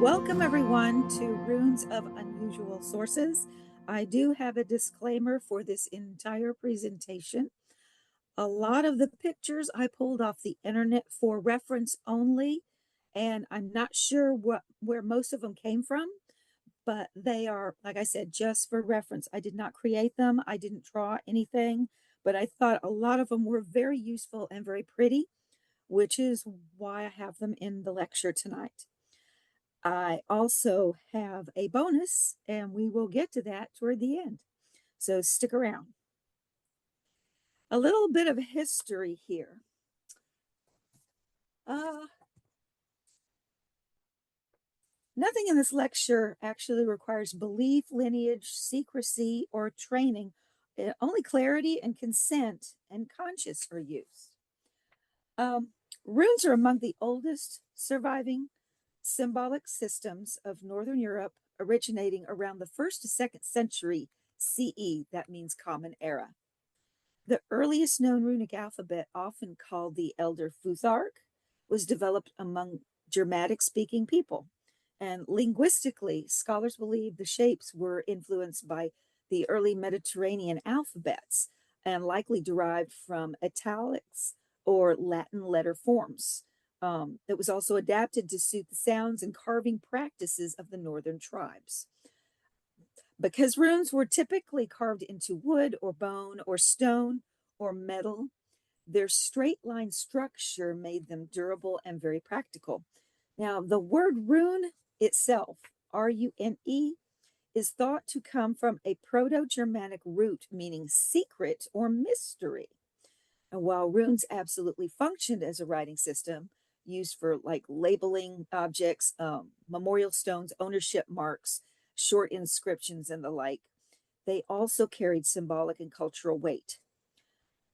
Welcome, everyone, to Runes of Unusual Sources. I do have a disclaimer for this entire presentation. A lot of the pictures I pulled off the internet for reference only, and I'm not sure where most of them came from, but they are, like I said, just for reference. I did not create them. I didn't draw anything, but I thought a lot of them were very useful and very pretty, which is why I have them in the lecture tonight. I also have a bonus, and we will get to that toward the end. So stick around. A little bit of history here. Nothing in this lecture actually requires belief, lineage, secrecy, or training. Only clarity and consent and conscious are used. Runes are among the oldest surviving symbolic systems of Northern Europe, originating around the 1st to 2nd century CE. That means Common Era. The earliest known runic alphabet, often called the Elder Futhark, was developed among Germanic-speaking people. And linguistically, scholars believe the shapes were influenced by the early Mediterranean alphabets and likely derived from italics or Latin letter forms. It was also adapted to suit the sounds and carving practices of the northern tribes. Because runes were typically carved into wood or bone or stone or metal, their straight line structure made them durable and very practical. Now, the word rune itself, R-U-N-E, is thought to come from a Proto-Germanic root meaning secret or mystery. And while runes absolutely functioned as a writing system, used for like labeling objects, memorial stones, ownership marks, short inscriptions, and the like, they also carried symbolic and cultural weight.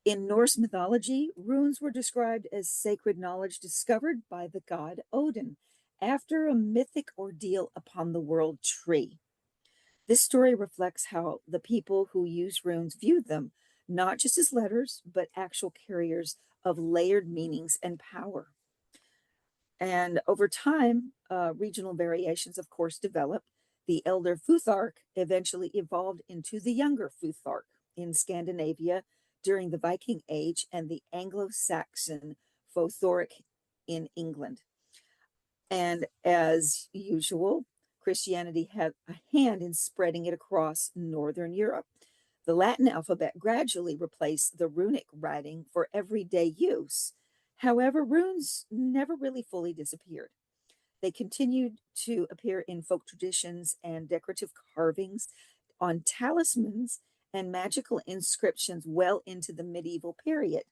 In Norse mythology, runes were described as sacred knowledge discovered by the god Odin after a mythic ordeal upon the world tree. This story reflects how the people who used runes viewed them, not just as letters, but actual carriers of layered meanings and power. And over time, regional variations, of course, developed. The Elder Futhark eventually evolved into the Younger Futhark in Scandinavia during the Viking Age and the Anglo-Saxon Fothoric in England. And as usual, Christianity had a hand in spreading it across Northern Europe. The Latin alphabet gradually replaced the runic writing for everyday use. However, runes never really fully disappeared. They continued to appear in folk traditions and decorative carvings, on talismans and magical inscriptions well into the medieval period.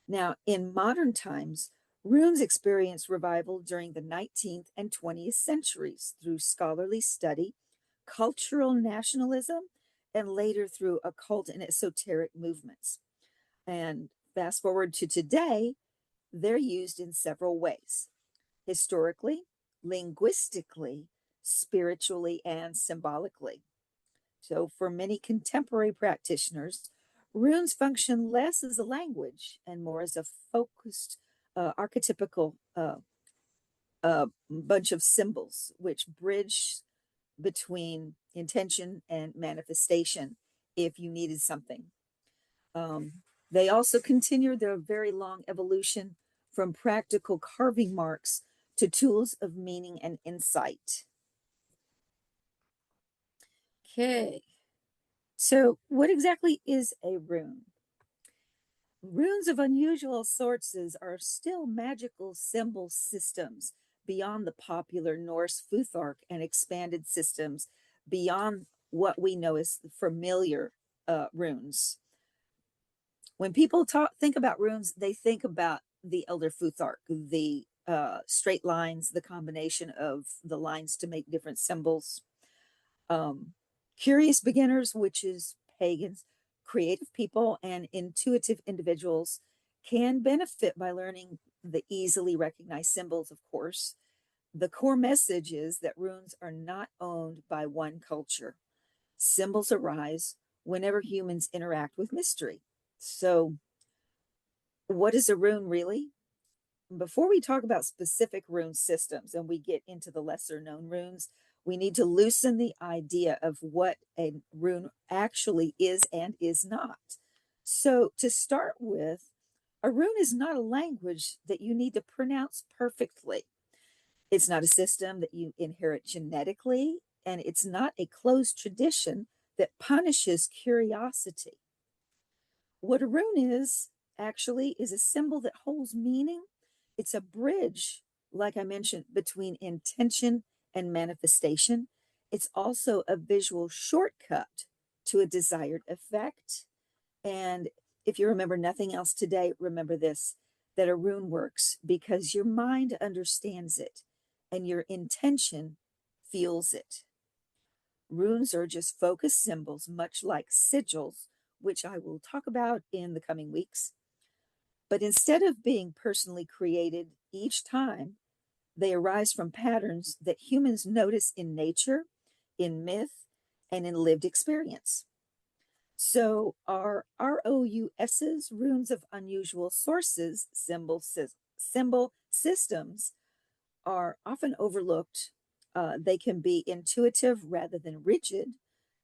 Now, in modern times, runes experienced revival during the 19th and 20th centuries through scholarly study, cultural nationalism, and later through occult and esoteric movements. And fast forward to today, they're used in several ways: historically, linguistically, spiritually, and symbolically. So, for many contemporary practitioners, runes function less as a language and more as a focused, archetypical bunch of symbols which bridge between intention and manifestation if you needed something. They also continue their very long evolution from practical carving marks to tools of meaning and insight. Okay, so what exactly is a rune? Runes of unusual sources are still magical symbol systems beyond the popular Norse Futhark and expanded systems beyond what we know as familiar runes. When people think about runes, they think about the Elder Futhark, the straight lines, the combination of the lines to make different symbols. Curious beginners, which is pagans, creative people, and intuitive individuals can benefit by learning the easily recognized symbols, of course. The core message is that runes are not owned by one culture. Symbols arise whenever humans interact with mystery. So, what is a rune really? before we talk about specific rune systems and we get into the lesser known runes, we need to loosen the idea of what a rune actually is and is not. So, to start with, a rune is not a language that you need to pronounce perfectly. It's not a system that you inherit genetically, and it's not a closed tradition that punishes curiosity. What a rune is actually is a symbol that holds meaning. It's a bridge, like I mentioned, between intention and manifestation. It's also a visual shortcut to a desired effect. And if you remember nothing else today, remember this, that a rune works because your mind understands it and your intention feels it. Runes are just focused symbols, much like sigils, which I will talk about in the coming weeks. But instead of being personally created each time, they arise from patterns that humans notice in nature, in myth, and in lived experience. So our ROUSs, runes of unusual sources, symbol systems, are often overlooked. They can be intuitive rather than rigid.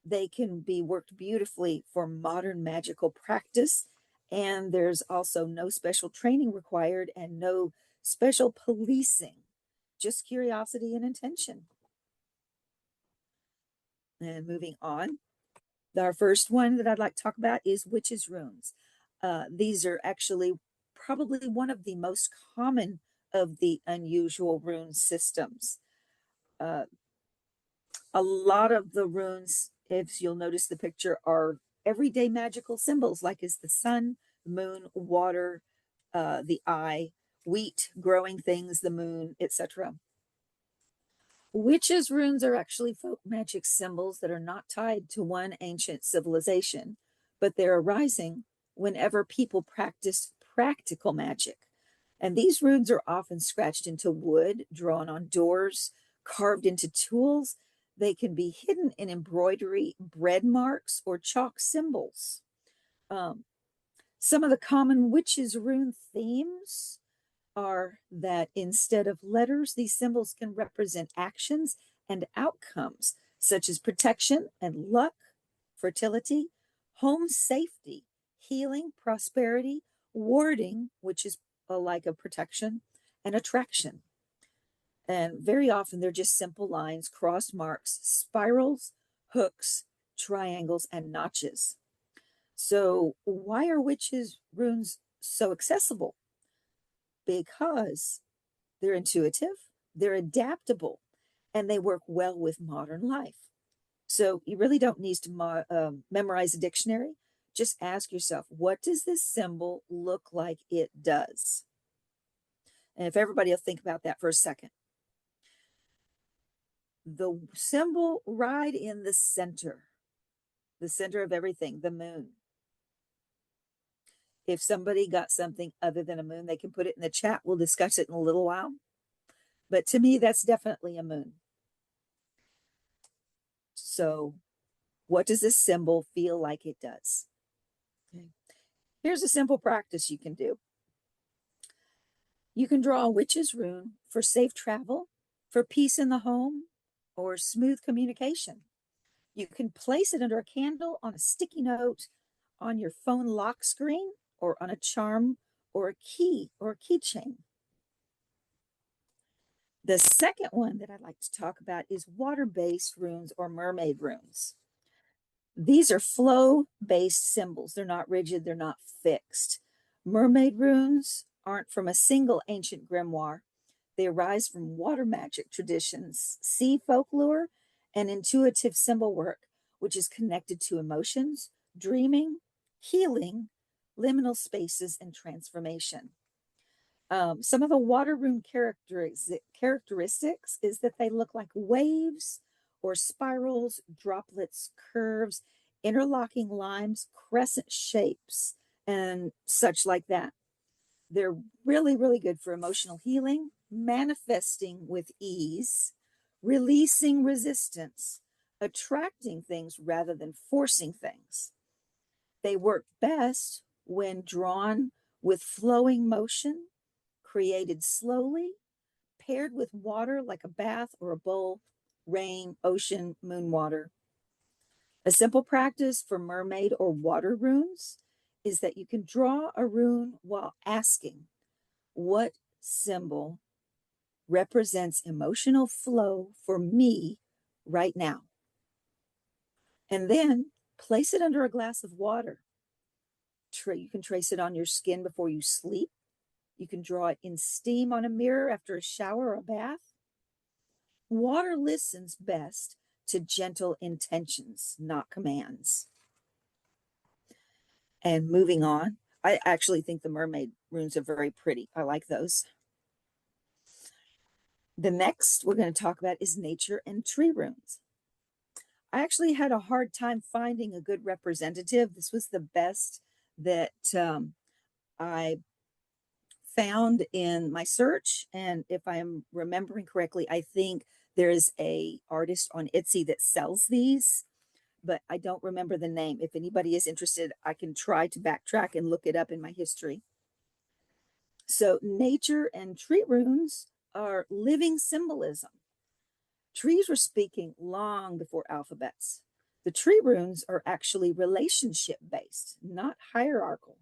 They can be worked beautifully for modern magical practice. And there's also no special training required and no special policing, just curiosity and intention. And moving on, our first one that I'd like to talk about is witches' runes. These are actually probably one of the most common of the unusual rune systems. Uh, a lot of the runes, if you'll notice the picture, are everyday magical symbols, like is the sun, moon, water, the eye, wheat, growing things, the moon, etc. Witches' runes are actually folk magic symbols that are not tied to one ancient civilization, but they're arising whenever people practice practical magic. And these runes are often scratched into wood, drawn on doors, carved into tools. They can be hidden in embroidery, bread marks, or chalk symbols. Um, some of the common witches' rune themes are that instead of letters, these symbols can represent actions and outcomes, such as protection and luck, fertility, home safety, healing, prosperity, warding, which is a like of protection, and attraction. And very often they're just simple lines, cross marks, spirals, hooks, triangles, and notches. So, why are witches' runes so accessible? Because they're intuitive, they're adaptable, and they work well with modern life. So you really don't need to memorize a dictionary. Just ask yourself, what does this symbol look like it does? And if everybody will think about that for a second. The symbol right in the center of everything, the moon. If somebody got something other than a moon, they can put it in the chat. We'll discuss it in a little while. But to me, that's definitely a moon. So what does this symbol feel like it does? Okay. Here's a simple practice you can do. You can draw a witch's rune for safe travel, for peace in the home, or smooth communication. You can place it under a candle, on a sticky note, on your phone lock screen, or on a charm or a key or a keychain. The second one that I'd like to talk about is water-based runes or mermaid runes. These are flow-based symbols. They're not rigid, they're not fixed. Mermaid runes aren't from a single ancient grimoire. They arise from water magic traditions, sea folklore, and intuitive symbol work, which is connected to emotions, dreaming, healing, liminal spaces, and transformation. Some of the water rune characteristics is that they look like waves or spirals, droplets, curves, interlocking lines, crescent shapes, and such like that. They're really, really good for emotional healing, manifesting with ease, releasing resistance, attracting things rather than forcing things. They work best when drawn with flowing motion, created slowly, paired with water like a bath or a bowl, rain, ocean, moon water. A simple practice for mermaid or water runes is that you can draw a rune while asking what symbol represents emotional flow for me right now. And then place it under a glass of water. You can trace it on your skin before you sleep. You can draw it in steam on a mirror after a shower or a bath. Water listens best to gentle intentions, not commands. And moving on, I actually think the mermaid runes are very pretty. I like those. The next we're going to talk about is nature and tree runes. I actually had a hard time finding a good representative. This was the best that I found in my search. And if I am remembering correctly, I think there's a artist on Etsy that sells these, but I don't remember the name. If anybody is interested, I can try to backtrack and look it up in my history. So nature and tree runes are living symbolism. Trees were speaking long before alphabets. The tree runes are actually relationship based, not hierarchical.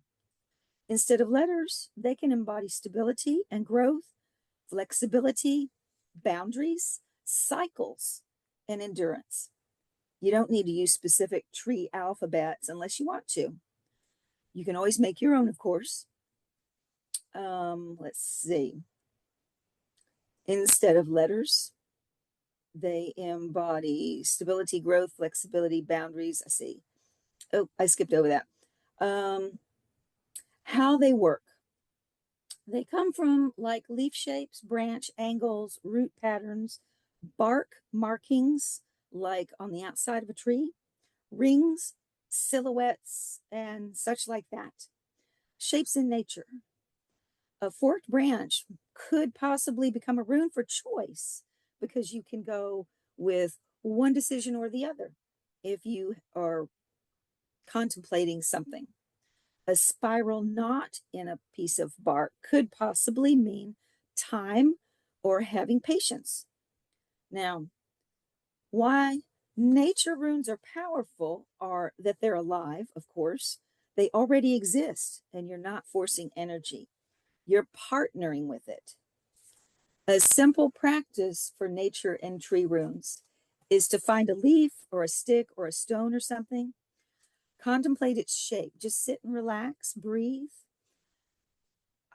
Instead of letters, they can embody stability and growth, flexibility, boundaries, cycles, and endurance. You don't need to use specific tree alphabets unless you want to. You can always make your own, of course. Let's see. Instead of letters, they embody stability, growth, flexibility, boundaries. I see. Oh, I skipped over that. How they work. They come from like leaf shapes, branch angles, root patterns, bark markings, like on the outside of a tree, rings, silhouettes, and such like that. Shapes in nature. A forked branch could possibly become a rune for choice because you can go with one decision or the other if you are contemplating something. A spiral knot in a piece of bark could possibly mean time or having patience. Now, why nature runes are powerful are that they're alive, of course. They already exist, and you're not forcing energy. You're partnering with it. A simple practice for nature and tree runes is to find a leaf or a stick or a stone or something. Contemplate its shape. Just sit and relax, breathe.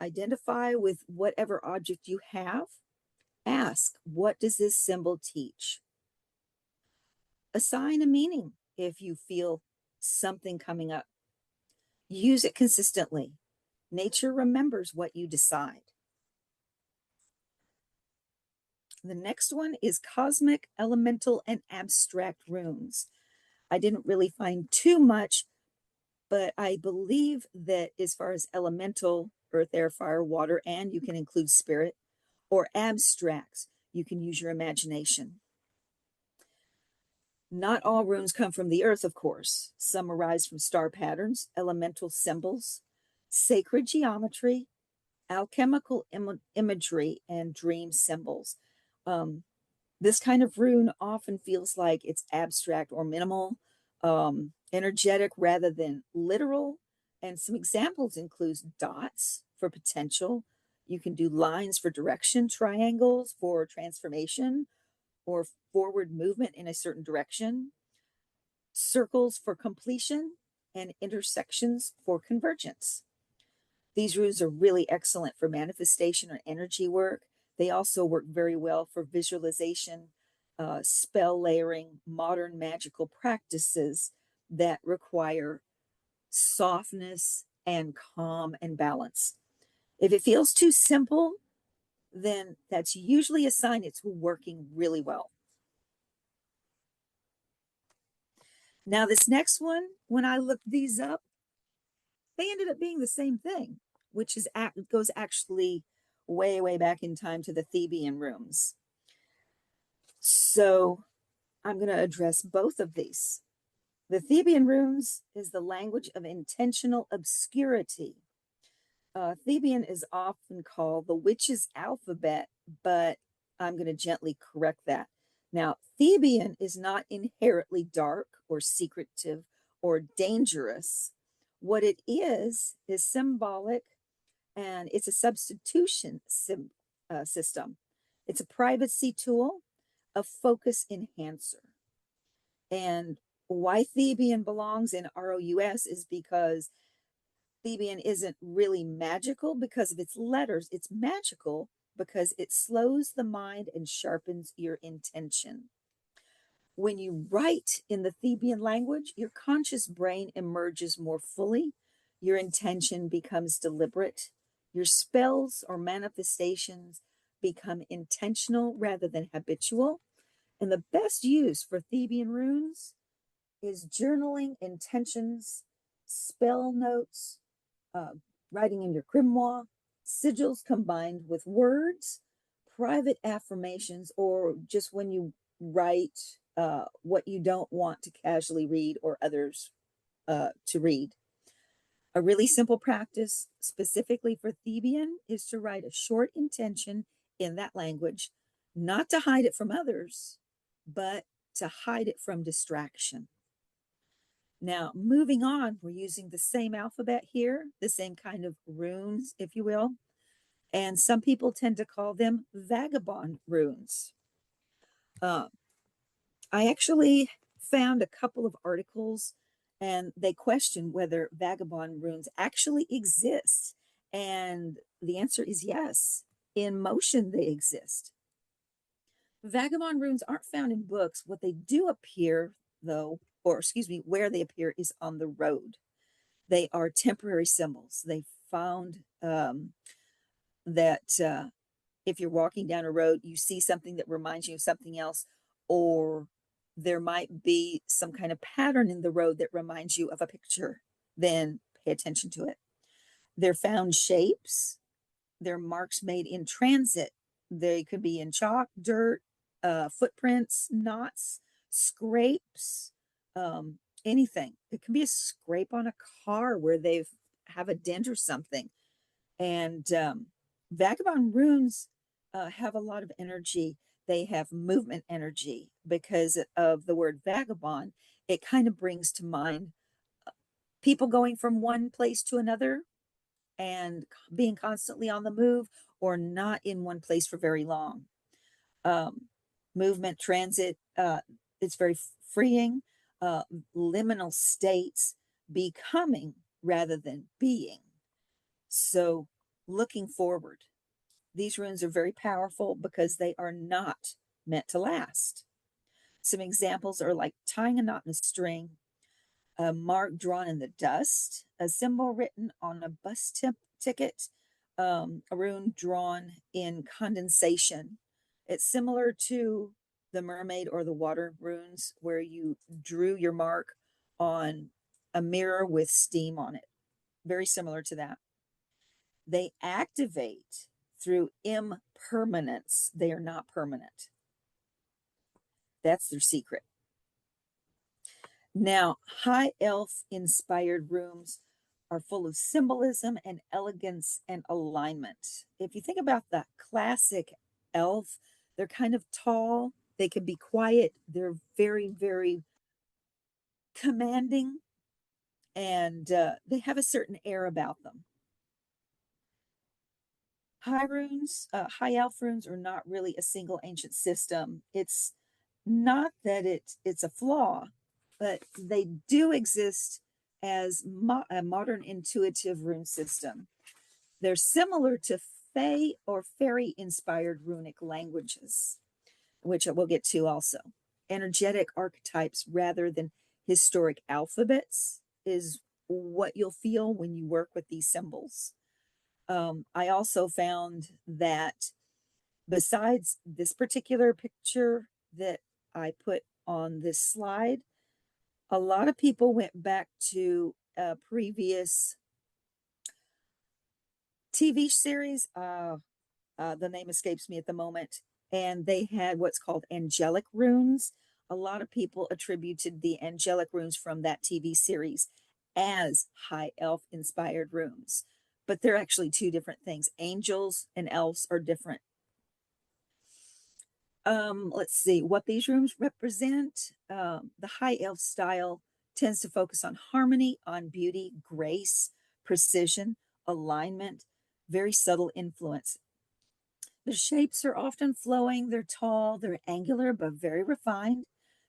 Identify with whatever object you have. Ask, what does this symbol teach? Assign a meaning if you feel something coming up. Use it consistently. Nature remembers what you decide. The next one is cosmic, elemental, and abstract runes. I didn't really find too much, but I believe that as far as elemental, earth, air, fire, water, and you can include spirit, or abstracts, you can use your imagination. Not all runes come from the earth, of course. Some arise from star patterns, elemental symbols, sacred geometry, alchemical imagery, and dream symbols. This kind of rune often feels like it's abstract or minimal, energetic rather than literal. And some examples include dots for potential. You can do lines for direction, triangles for transformation or forward movement in a certain direction, circles for completion, and intersections for convergence. These runes are really excellent for manifestation or energy work. They also work very well for visualization, spell layering, modern magical practices that require softness and calm and balance. If it feels too simple, then that's usually a sign it's working really well. Now, this next one, when I looked these up, they ended up being the same thing, which is goes actually way, way back in time to the Theban runes. So I'm going to address both of these. The Theban runes is the language of intentional obscurity. Thebian is often called the witch's alphabet, but I'm going to gently correct that. Now, Thebian is not inherently dark or secretive or dangerous. What it is symbolic, and it's a substitution system. It's a privacy tool, a focus enhancer. And why Thebian belongs in ROUS is because Thebian isn't really magical because of its letters. It's magical because it slows the mind and sharpens your intention. When you write in the Thebian language, your conscious brain emerges more fully. Your intention becomes deliberate. Your spells or manifestations become intentional rather than habitual. And the best use for Thebian runes is journaling intentions, spell notes, uh, writing in your grimoire, sigils combined with words, private affirmations, or just when you write what you don't want to casually read or others to read. A really simple practice specifically for Thebian is to write a short intention in that language, not to hide it from others, but to hide it from distraction. Now, moving on, we're using the same alphabet here, the same kind of runes, if you will. And some people tend to call them vagabond runes. Uh, I actually found a couple of articles and they question whether vagabond runes actually exist. And the answer is yes. In motion, they exist. Vagabond runes aren't found in books. What they do appear, though, or excuse me, where they appear is on the road. They are temporary symbols. They found that if you're walking down a road, you see something that reminds you of something else, or there might be some kind of pattern in the road that reminds you of a picture, then pay attention to it. They're found shapes, they're marks made in transit. They could be in chalk, dirt, footprints, knots, scrapes, anything. It can be a scrape on a car where they've have a dent or something. And vagabond runes have a lot of energy. They have movement energy because of the word vagabond. It kind of brings to mind people going from one place to another and being constantly on the move or not in one place for very long. Um, movement, transit, it's very freeing. Liminal states, becoming rather than being. So, looking forward, these runes are very powerful because they are not meant to last. Some examples are like tying a knot in a string, a mark drawn in the dust, a symbol written on a bus ticket, a rune drawn in condensation. It's similar to the mermaid or the water runes where you drew your mark on a mirror with steam on it. Very similar to that. They activate through impermanence. They are not permanent. That's their secret. Now, high elf inspired rooms are full of symbolism and elegance and alignment. If you think about the classic elf, they're kind of tall, they can be quiet, they're very, very commanding, and they have a certain air about them. High elf runes are not really a single ancient system. It's not that it's a flaw, but they do exist as a modern intuitive rune system. They're similar to Fey or fairy inspired runic languages, which we'll get to also. Energetic archetypes rather than historic alphabets is what you'll feel when you work with these symbols. I also found that besides this particular picture that I put on this slide, a lot of people went back to a previous TV series. The name escapes me at the moment. And they had what's called angelic runes. A lot of people attributed the angelic runes from that TV series as high elf inspired runes but they're actually two different things. Angels and elves are different. Let's see what these rooms represent. The high elf style tends to focus on harmony, on beauty, grace, precision, alignment, very subtle influence. The shapes are often flowing, they're tall, they're angular, but very refined.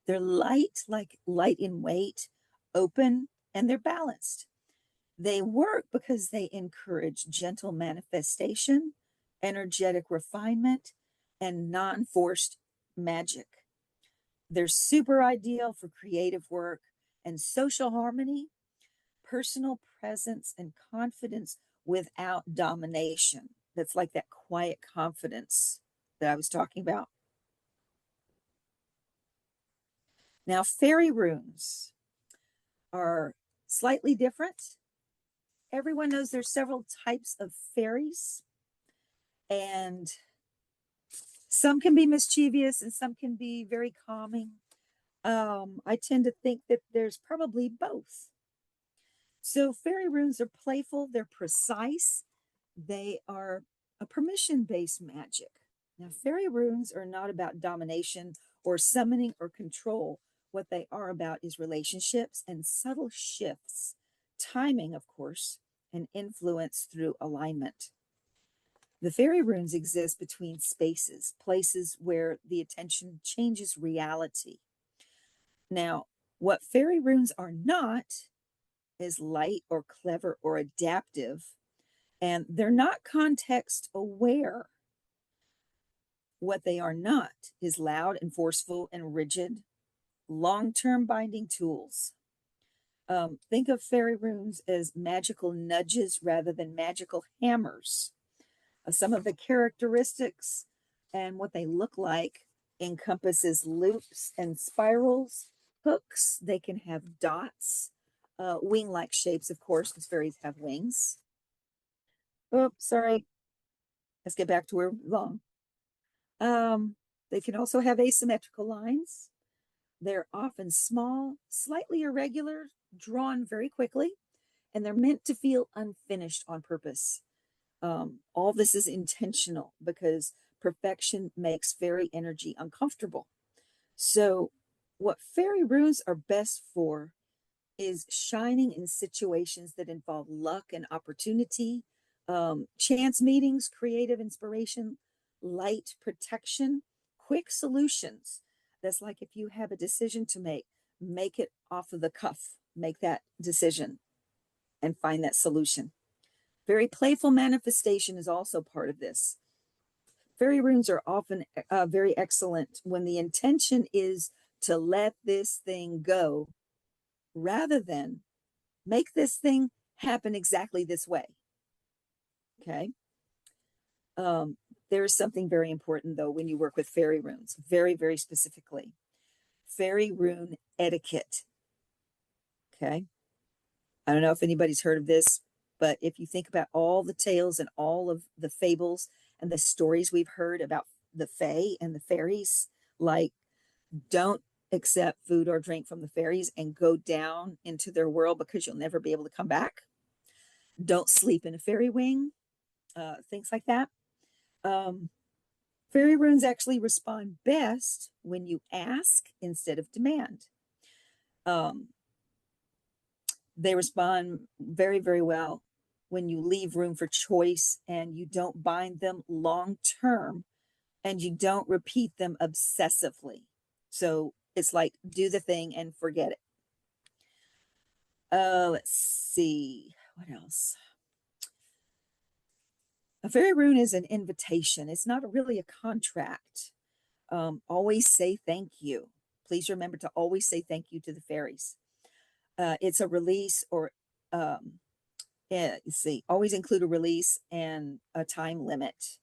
They're light, like light in weight, open, and they're balanced. They work because they encourage gentle manifestation, energetic refinement, and non forced magic. They're super ideal for creative work and social harmony, personal presence, and confidence without domination. That's like that quiet confidence that I was talking about. Now, fairy runes are slightly different. Everyone knows there's several types of fairies, and some can be mischievous and some can be very calming. I tend to think that there's probably both. So fairy runes are playful, they're precise, they are a permission-based magic. Now, fairy runes are not about domination or summoning or control. What they are about is relationships and subtle shifts, timing, of course, and influence through alignment. The fairy runes exist between spaces, places where the attention changes reality. Now, what fairy runes are not is light or clever or adaptive, and they're not context aware. What they are not is loud and forceful and rigid, long term binding tools. Think of fairy runes as magical nudges rather than magical hammers. Some of the characteristics and what they look like encompasses loops and spirals, hooks. They can have dots, wing-like shapes, of course, because fairies have wings. Oh, sorry. Let's get back to where we belong. They can also have asymmetrical lines. They're often small, slightly irregular, drawn very quickly, and they're meant to feel unfinished on purpose. All this is intentional because perfection makes fairy energy uncomfortable. So, what fairy runes are best for is shining in situations that involve luck and opportunity, chance meetings, creative inspiration, light protection, quick solutions. That's like if you have a decision to make it off of the cuff, make that decision and find that solution. Very playful manifestation is also part of this. Fairy runes are often very excellent when the intention is to let this thing go rather than make this thing happen exactly this way. Okay. There is something very important, though, when you work with fairy runes, very, very specifically. Fairy rune etiquette. Okay. I don't know if anybody's heard of this, but if you think about all the tales and all of the fables and the stories we've heard about the fae and the fairies, like don't accept food or drink from the fairies and go down into their world because you'll never be able to come back. Don't sleep in a fairy wing, things like that. Fairy runes actually respond best when you ask instead of demand. They respond very, very well when you leave room for choice and you don't bind them long term and you don't repeat them obsessively. So it's like do the thing and forget it. Let's see. What else? A fairy rune is an invitation. It's not really a contract. Always say thank you. Please remember to always say thank you to the fairies. It's a release or you see, always include a release and a time limit.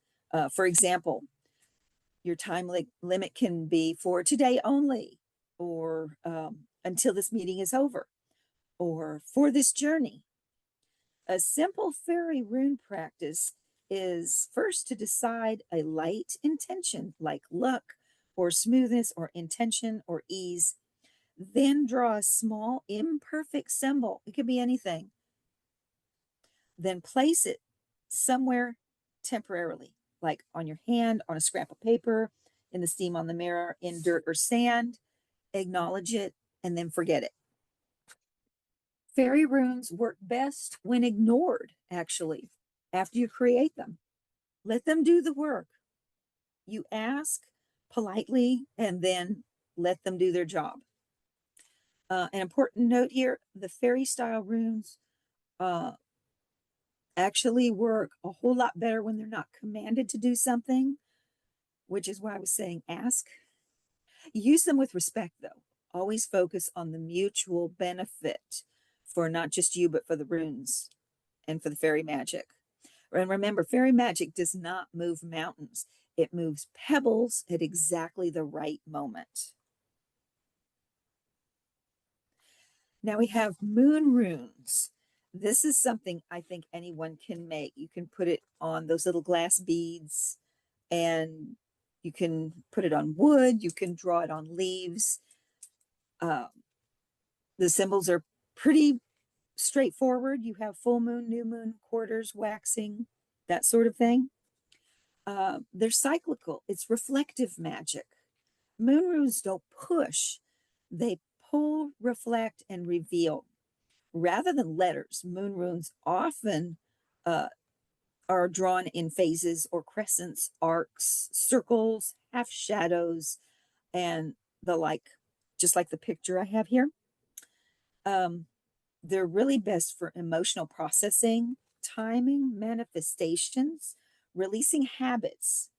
For example, your time limit can be for today only, or until this meeting is over, or for this journey. A simple fairy rune practice is first to decide a light intention like luck or smoothness or intention or ease. Then draw a small imperfect symbol. It could be anything. Then place it somewhere temporarily, like on your hand, on a scrap of paper, in the steam on the mirror, in dirt or sand. Acknowledge it and then forget it. Fairy runes work best when ignored, actually, after you create them. Let them do the work. You ask politely and then let them do their job. An important note here, the fairy style runes uh, actually work a whole lot better when they're not commanded to do something, which is why I was saying ask. Use them with respect, though. Always focus on the mutual benefit for not just you, but for the runes and for the fairy magic. And remember, fairy magic does not move mountains, it moves pebbles at exactly the right moment. Now we have moon runes. This is something I think anyone can make. You can put it on those little glass beads, and you can put it on wood, you can draw it on leaves. Uh, the symbols are pretty straightforward. You have full moon, new moon, quarters, waxing, that sort of thing. They're cyclical, it's reflective magic. Moon runes don't push, they pull, reflect, and reveal. Rather than letters, moon runes often uh, are drawn in phases or crescents, arcs, circles, half shadows, and the like, just like the picture I have here. Um, they're really best for emotional processing, timing, manifestations, releasing habits,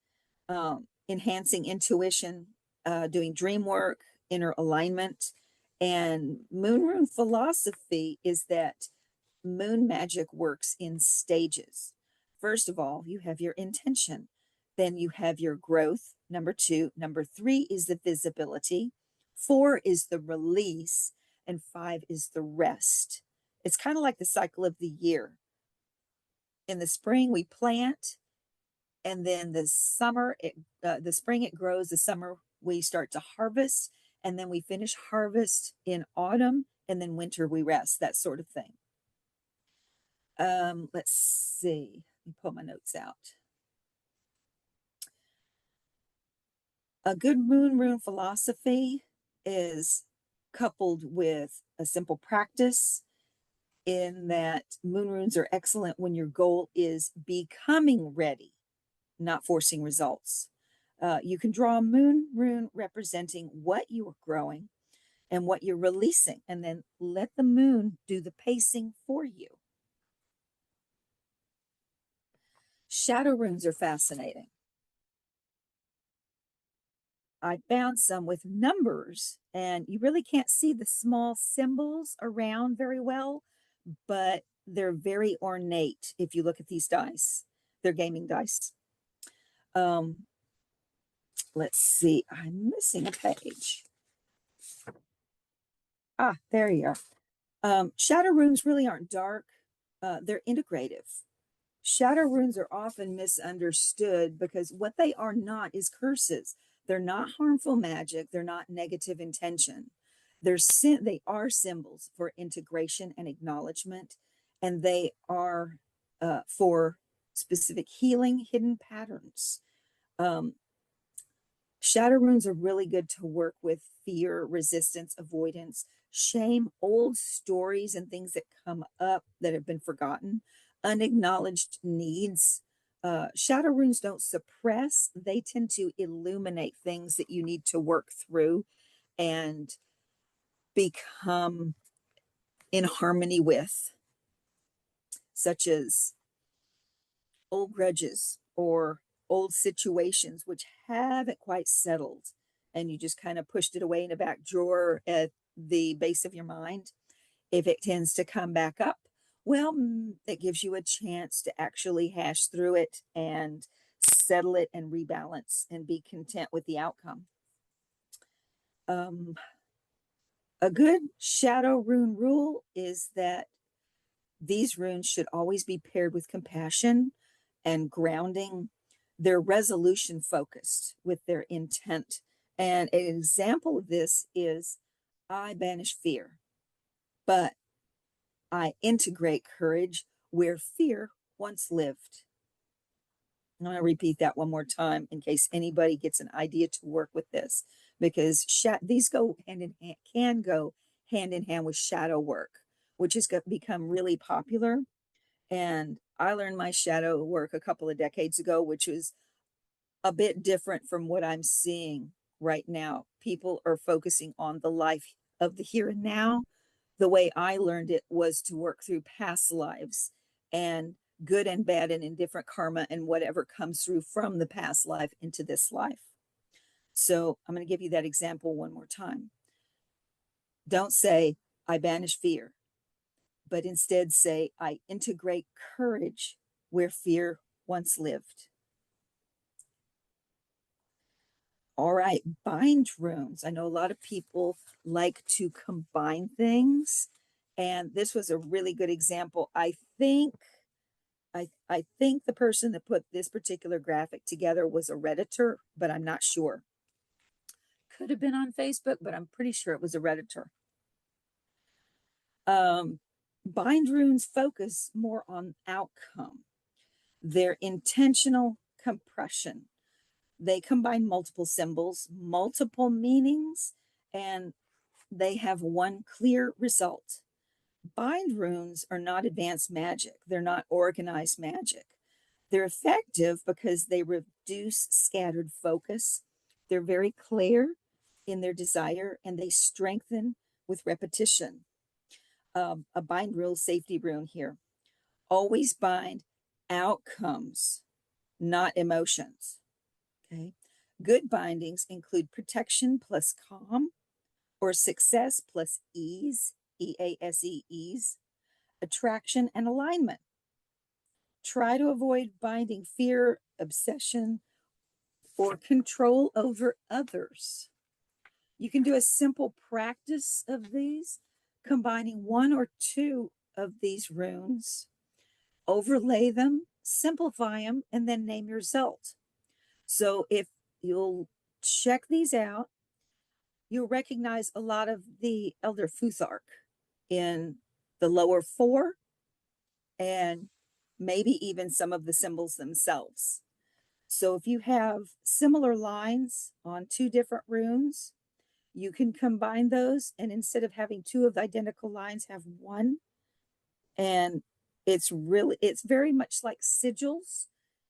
enhancing intuition, doing dream work, inner alignment. And moon rune philosophy is that moon magic works in stages. First of all, you have your intention, then you have your growth. Number two, number three is the visibility, four is the release, and five is the rest. It's kind of like the cycle of the year. In the spring, we plant, and then the spring it grows, the summer we start to harvest, and then we finish harvest in autumn, and then winter we rest, that sort of thing. Let's see. Let me pull my notes out. A good moon rune philosophy is coupled with a simple practice, in that moon runes are excellent when your goal is becoming ready, not forcing results. You can draw a moon rune representing what you are growing and what you're releasing, and then let the moon do the pacing for you. Shadow runes are fascinating. I found some with numbers, and you really can't see the small symbols around very well, but they're very ornate if you look at these dice. They're gaming dice. Um, let's see, I'm missing a page. Ah, there you are. Shadow runes really aren't dark, they're integrative. Shadow runes are often misunderstood because what they are not is curses. They're not harmful magic, they're not negative intention. They are symbols for integration and acknowledgement, and they are for specific healing hidden patterns. Um, Shadow runes are really good to work with fear, resistance, avoidance, shame, old stories, and things that come up that have been forgotten, unacknowledged needs. Shadow runes don't suppress, they tend to illuminate things that you need to work through and become in harmony with, such as old grudges or old situations which haven't quite settled, and you just kind of pushed it away in a back drawer at the base of your mind. If it tends to come back up, well, it gives you a chance to actually hash through it and settle it and rebalance and be content with the outcome. Um, a good shadow rune rule is that these runes should always be paired with compassion and grounding. They're resolution focused with their intent. And an example of this is, I banish fear, but I integrate courage where fear once lived. I'm going to repeat that one more time in case anybody gets an idea to work with this, because these go hand in hand, can go hand in hand with shadow work, which has become really popular. And I learned my shadow work a couple of decades ago, which was a bit different from what I'm seeing right now. People are focusing on the life of the here and now. The way I learned it was to work through past lives and good and bad and indifferent karma and whatever comes through from the past life into this life. So I'm going to give you that example one more time. Don't say, I banish fear, but instead say, I integrate courage where fear once lived. All right, bind runes. I know a lot of people like to combine things, and this was a really good example. I think the person that put this particular graphic together was a Redditor, but I'm not sure. Could have been on Facebook, but I'm pretty sure it was a Redditor. Bind runes focus more on outcome. They're intentional compression. They combine multiple symbols, multiple meanings, and they have one clear result. Bind runes are not advanced magic. They're not organized magic. They're effective because they reduce scattered focus. They're very clear in their desire, and they strengthen with repetition. A bind rule safety rune here. Always bind outcomes, not emotions. Okay. Good bindings include protection plus calm, or success plus ease, EASE, ease, attraction and alignment. Try to avoid binding fear, obsession, or control over others. You can do a simple practice of these, combining one or two of these runes, overlay them, simplify them, and then name your result. So if you'll check these out, you'll recognize a lot of the Elder Futhark in the lower four, and maybe even some of the symbols themselves. So if you have similar lines on two different runes, you can combine those, and instead of having two of the identical lines, have one. And it's very much like sigils.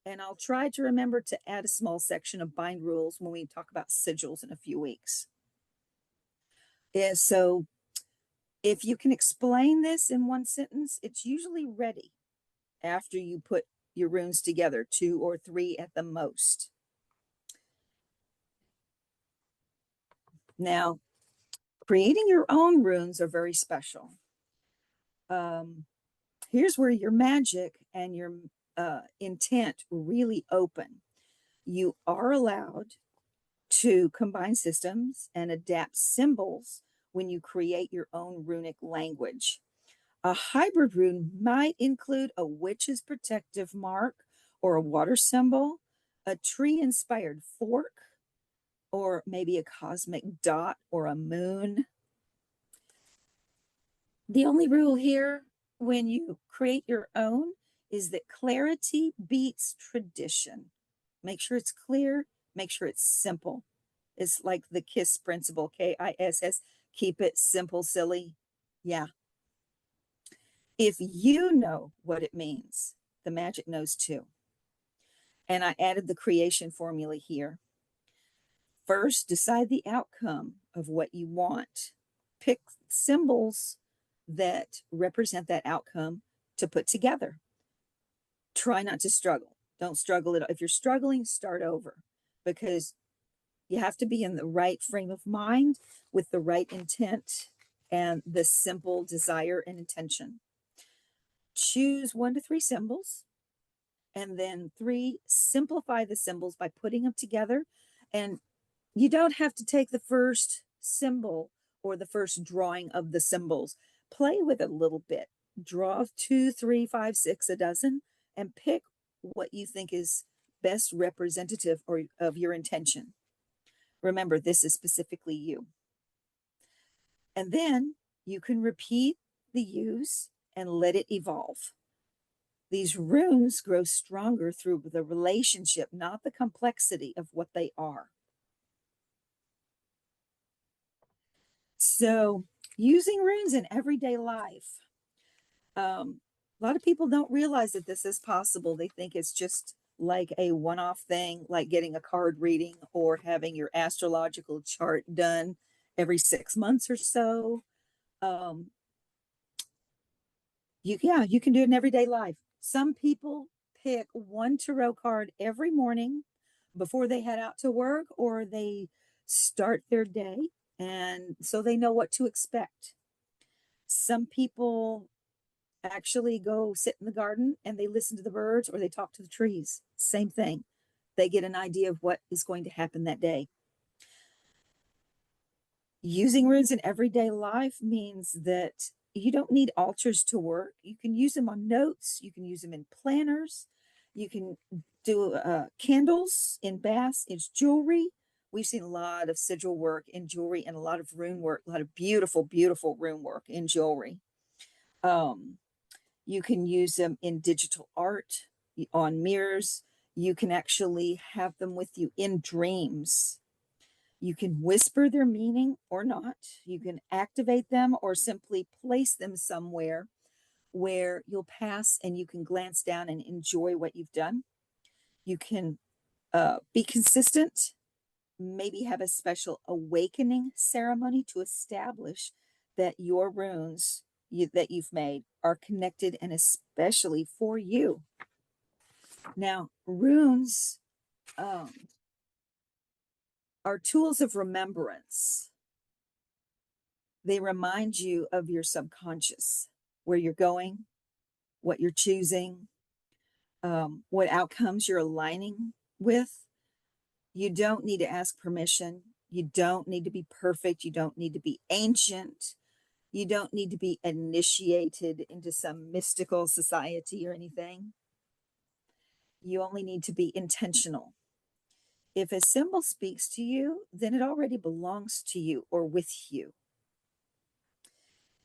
And I'll try to remember to add a small section of bind rules when we talk about sigils in a few weeks. Yeah, so if you can explain this in one sentence, it's usually ready after you put your runes together, 2 or 3 at the most. Now, creating your own runes are very special. Here's where your magic and your intent really open. You are allowed to combine systems and adapt symbols when you create your own runic language. A hybrid rune might include a witch's protective mark or a water symbol, a tree-inspired fork, or maybe a cosmic dot or a moon. The only rule here when you create your own is that clarity beats tradition. Make sure it's clear, make sure it's simple. It's like the KISS principle, KISS, keep it simple, silly. Yeah. If you know what it means, the magic knows too. And I added the creation formula here. First, decide the outcome of what you want. Pick symbols that represent that outcome to put together. Try not to struggle. Don't struggle at all. If you're struggling, start over, because you have to be in the right frame of mind with the right intent and the simple desire and intention. Choose 1 to 3 symbols, and then 3, simplify the symbols by putting them together. And you don't have to take the first symbol or the first drawing of the symbols. Play with it a little bit. Draw 2, 3, 5, 6, a dozen, and pick what you think is best representative of your intention. Remember, this is specifically you. And then you can repeat the use and let it evolve. These runes grow stronger through the relationship, not the complexity of what they are. So, using runes in everyday life. A lot of people don't realize that this is possible. They think it's just like a one off thing, like getting a card reading or having your astrological chart done every 6 months or so. Um, you can do it in everyday life. Some people pick one tarot card every morning before they head out to work or they start their day, and so they know what to expect. Some people actually go sit in the garden and they listen to the birds or they talk to the trees. Same thing. They get an idea of what is going to happen that day. Using runes in everyday life means that you don't need altars to work. You can use them on notes, you can use them in planners, you can do candles in baths, it's jewelry. We've seen a lot of sigil work in jewelry and a lot of rune work, a lot of beautiful, beautiful rune work in jewelry. You can use them in digital art, on mirrors. You can actually have them with you in dreams. You can whisper their meaning or not. You can activate them or simply place them somewhere where you'll pass and you can glance down and enjoy what you've done. You can be consistent, maybe have a special awakening ceremony to establish that your runes that you've made are connected and especially for you. Now, runes are tools of remembrance. They remind you of your subconscious, where you're going, what you're choosing, what outcomes you're aligning with. You don't need to ask permission. You don't need to be perfect. You don't need to be ancient. You don't need to be initiated into some mystical society or anything. You only need to be intentional. If a symbol speaks to you, then it already belongs to you or with you.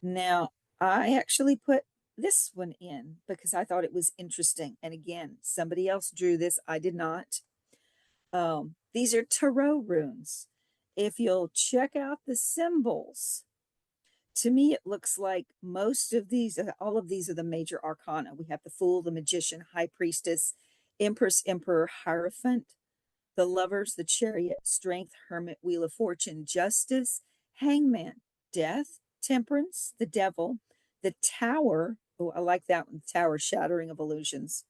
Now, I actually put this one in because I thought it was interesting. And again, somebody else drew this. I did not. These are tarot runes. If you'll check out the symbols, to me, it looks like most of these, all of these are the major arcana. We have the Fool, the Magician, High Priestess, Empress, Emperor, Hierophant, the Lovers, the Chariot, Strength, Hermit, Wheel of Fortune, Justice, Hangman, Death, Temperance, the Devil, the Tower. Oh, I like that one. Tower, Shattering of Illusions.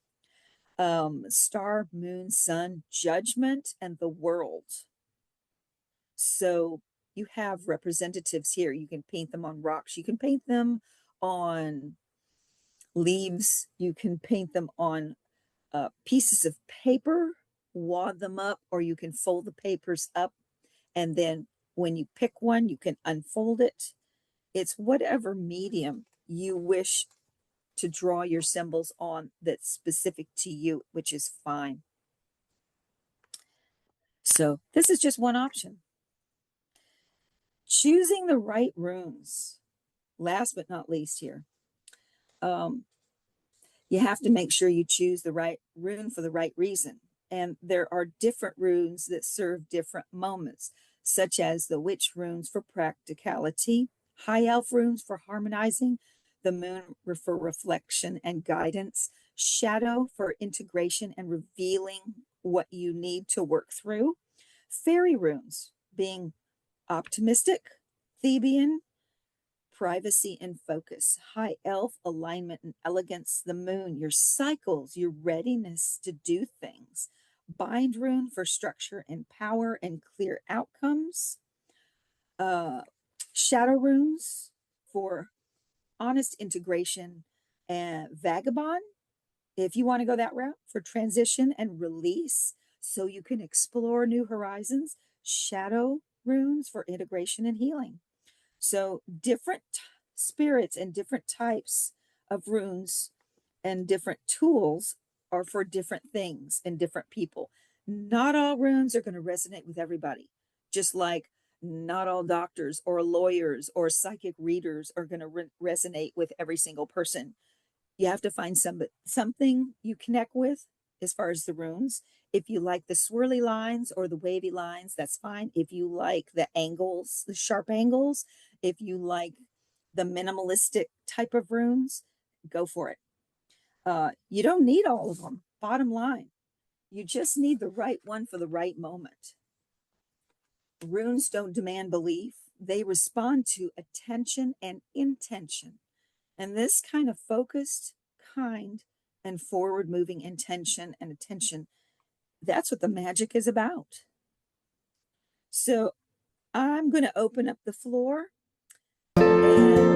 Star, Moon, Sun, Judgment, and the World. So you have representatives here. You can paint them on rocks. You can paint them on leaves. You can paint them on pieces of paper, wad them up, or you can fold the papers up. And then when you pick one, you can unfold it. It's whatever medium you wish to draw your symbols on that's specific to you, which is fine. So this is just one option. Choosing the right runes. Last but not least here. You have to make sure you choose the right rune for the right reason. And there are different runes that serve different moments, such as the witch runes for practicality, high elf runes for harmonizing, the moon for reflection and guidance, shadow for integration and revealing what you need to work through, fairy runes being optimistic, Thebian, privacy and focus, high elf, alignment and elegance, the moon, your cycles, your readiness to do things, bind rune for structure and power and clear outcomes, shadow runes for honest integration, and vagabond, if you want to go that route, for transition and release so you can explore new horizons, shadow runes for integration and healing. So different spirits and different types of runes and different tools are for different things and different people. Not all runes are going to resonate with everybody, just like not all doctors or lawyers or psychic readers are going to resonate with every single person. You have to find something you connect with as far as the runes. If you like the swirly lines or the wavy lines, that's fine. If you like the angles, the sharp angles, if you like the minimalistic type of runes, go for it. You don't need all of them. Bottom line, you just need the right one for the right moment. Runes don't demand belief, they respond to attention and intention. And this kind of focused, kind, and forward moving intention and attention, that's what the magic is about. So I'm going to open up the floor and